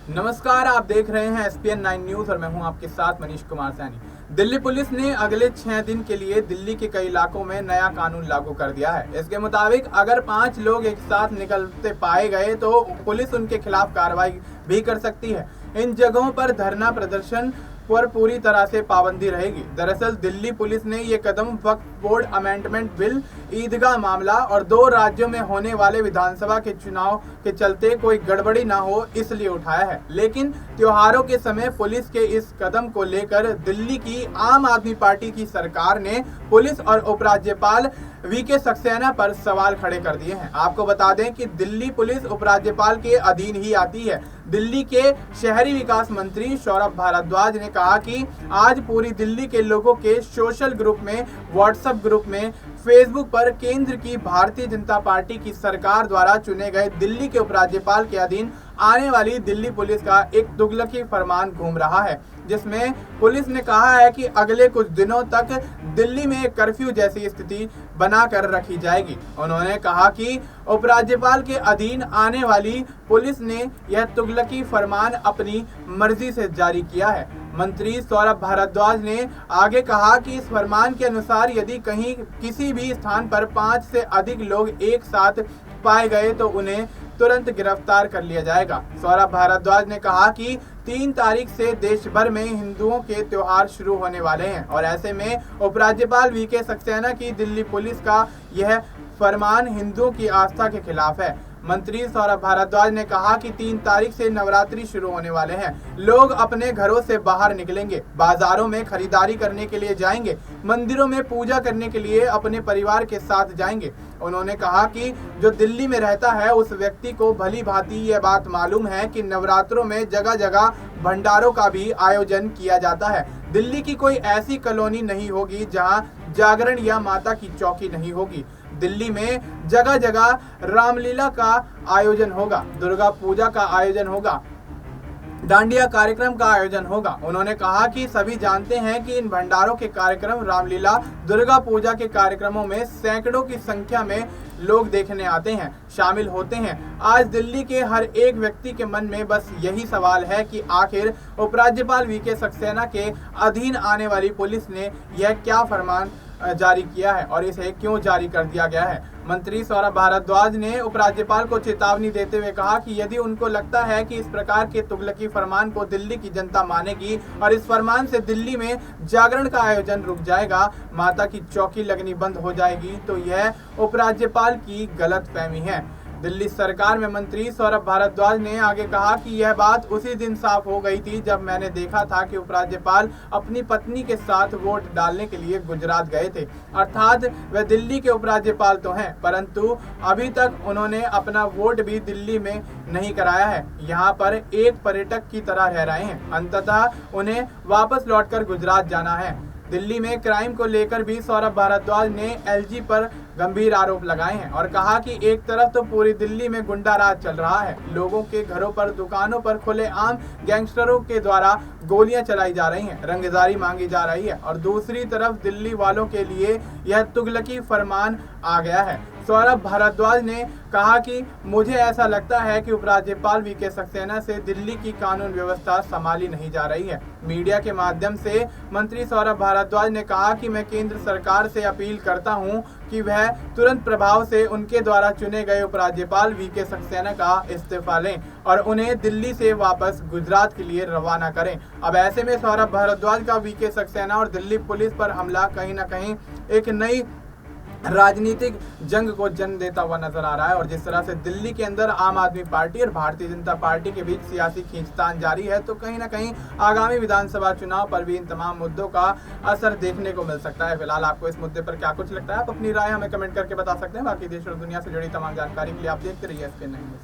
नमस्कार, आप देख रहे हैं SPN 9 न्यूज और मैं हूं आपके साथ मनीष कुमार सैनी। दिल्ली पुलिस ने अगले 6 दिन के लिए दिल्ली के कई इलाकों में नया कानून लागू कर दिया है। इसके मुताबिक अगर 5 लोग एक साथ निकलते पाए गए तो पुलिस उनके खिलाफ कार्रवाई भी कर सकती है। इन जगहों पर धरना प्रदर्शन पर पूरी तरह से पाबंदी रहेगी। दरअसल दिल्ली पुलिस ने ये कदम वक्फ बोर्ड अमेंडमेंट बिल, ईदगाह मामला और 2 राज्यों में होने वाले विधानसभा के चुनाव के चलते कोई गड़बड़ी ना हो इसलिए उठाया है। लेकिन त्योहारों के समय पुलिस के इस कदम को लेकर दिल्ली की आम आदमी पार्टी की सरकार ने पुलिस और उपराज्यपाल VK सक्सेना पर सवाल खड़े कर दिए हैं। आपको बता दें कि दिल्ली पुलिस उपराज्यपाल के अधीन ही आती है। दिल्ली के शहरी विकास मंत्री सौरभ भारद्वाज ने कहा कि आज पूरी दिल्ली के लोगों के सोशल ग्रुप में, व्हाट्सएप ग्रुप में, फेसबुक पर केंद्र की भारतीय जनता पार्टी की सरकार द्वारा चुने गए दिल्ली के उपराज्यपाल के अधीन आने वाली दिल्ली पुलिस का एक तुगलकी फरमान घूम रहा है, जिसमें पुलिस ने कहा है कि अगले कुछ दिनों तक दिल्ली में कर्फ्यू जैसी स्थिति बनाकर रखी जाएगी। उन्होंने कहा कि उपराज्यपाल के अधीन आने वाली पुलिस ने यह तुगलकी फरमान अपनी मर्जी से जारी किया है। मंत्री सौरभ भारद्वाज ने आगे कहा कि इस फरमान के अनुसार यदि कहीं किसी भी स्थान पर 5 से अधिक लोग एक साथ पाए गए तो उन्हें तुरंत गिरफ्तार कर लिया जाएगा। सौरभ भारद्वाज ने कहा कि 3 तारीख से देश भर में हिंदुओं के त्योहार शुरू होने वाले हैं और ऐसे में उपराज्यपाल VK सक्सेना की दिल्ली पुलिस का यह फरमान हिंदुओं की आस्था के खिलाफ है। मंत्री सौरभ भारद्वाज ने कहा कि 3 तारीख से नवरात्रि शुरू होने वाले हैं। लोग अपने घरों से बाहर निकलेंगे, बाजारों में खरीदारी करने के लिए जाएंगे, मंदिरों में पूजा करने के लिए अपने परिवार के साथ जाएंगे। उन्होंने कहा कि जो दिल्ली में रहता है उस व्यक्ति को भली भांति यह बात मालूम है कि नवरात्रों में जगह जगह भंडारों का भी आयोजन किया जाता है। दिल्ली की कोई ऐसी कॉलोनी नहीं होगी जहां जागरण या माता की चौकी नहीं होगी। दिल्ली में जगह जगह रामलीला का आयोजन होगा, दुर्गा पूजा का आयोजन होगा, डांडिया कार्यक्रम का आयोजन होगा। उन्होंने कहा कि सभी जानते हैं कि इन भंडारों के कार्यक्रम, रामलीला, दुर्गा पूजा के कार्यक्रमों में सैकड़ों की संख्या में लोग देखने आते हैं, शामिल होते हैं। आज दिल्ली के हर एक व्यक्ति के मन में बस यही सवाल है कि आखिर उपराज्यपाल VK सक्सेना के अधीन आने वाली पुलिस ने यह क्या फरमान जारी किया है और इसे क्यों जारी कर दिया गया है। मंत्री सौरभ भारद्वाज ने उपराज्यपाल को चेतावनी देते हुए कहा कि यदि उनको लगता है कि इस प्रकार के तुगलकी फरमान को दिल्ली की जनता मानेगी और इस फरमान से दिल्ली में जागरण का आयोजन रुक जाएगा, माता की चौकी लगनी बंद हो जाएगी, तो यह उपराज्यपाल की गलतफहमी है। दिल्ली सरकार में मंत्री सौरभ भारद्वाज ने आगे कहा कि यह बात उसी दिन साफ हो गई थी जब मैंने देखा था कि उपराज्यपाल अपनी पत्नी के साथ वोट डालने के लिए गुजरात गए थे। अर्थात वह दिल्ली के उपराज्यपाल तो हैं, परंतु अभी तक उन्होंने अपना वोट भी दिल्ली में नहीं कराया है। यहाँ पर एक पर्यटक की तरह रह रहे हैं। अंततः उन्हें वापस लौटकर गुजरात जाना है। दिल्ली में क्राइम को लेकर भी सौरभ भारद्वाज ने LG पर गंभीर आरोप लगाए हैं और कहा कि एक तरफ तो पूरी दिल्ली में गुंडा राज चल रहा है, लोगों के घरों पर, दुकानों पर खुलेआम गैंगस्टरों के द्वारा गोलियां चलाई जा रही हैं, रंगदारी मांगी जा रही है, और दूसरी तरफ दिल्ली वालों के लिए यह तुगलकी फरमान आ गया है। सौरभ भारद्वाज ने कहा कि मुझे ऐसा लगता है कि उपराज्यपाल VK सक्सेना से दिल्ली की कानून व्यवस्था संभाली नहीं जा रही है। मीडिया के माध्यम से मंत्री सौरभ भारद्वाज ने कहा कि मैं केंद्र सरकार से अपील करता हूं कि वह तुरंत प्रभाव से उनके द्वारा चुने गए उपराज्यपाल VK सक्सेना का इस्तीफा लें और उन्हें दिल्ली से वापस गुजरात के लिए रवाना करें। अब ऐसे में सौरभ भारद्वाज का VK सक्सेना और दिल्ली पुलिस पर हमला कहीं ना कहीं एक नई राजनीतिक जंग को जन्म देता हुआ नजर आ रहा है। और जिस तरह से दिल्ली के अंदर आम आदमी पार्टी और भारतीय जनता पार्टी के बीच सियासी खींचतान जारी है, तो कहीं ना कहीं आगामी विधानसभा चुनाव पर भी इन तमाम मुद्दों का असर देखने को मिल सकता है। फिलहाल आपको इस मुद्दे पर क्या कुछ लगता है, आप अपनी राय हमें कमेंट करके बता सकते हैं। बाकी देश और दुनिया से जुड़ी तमाम जानकारी के लिए आप देखते रहिए SPN 9 न्यूज़।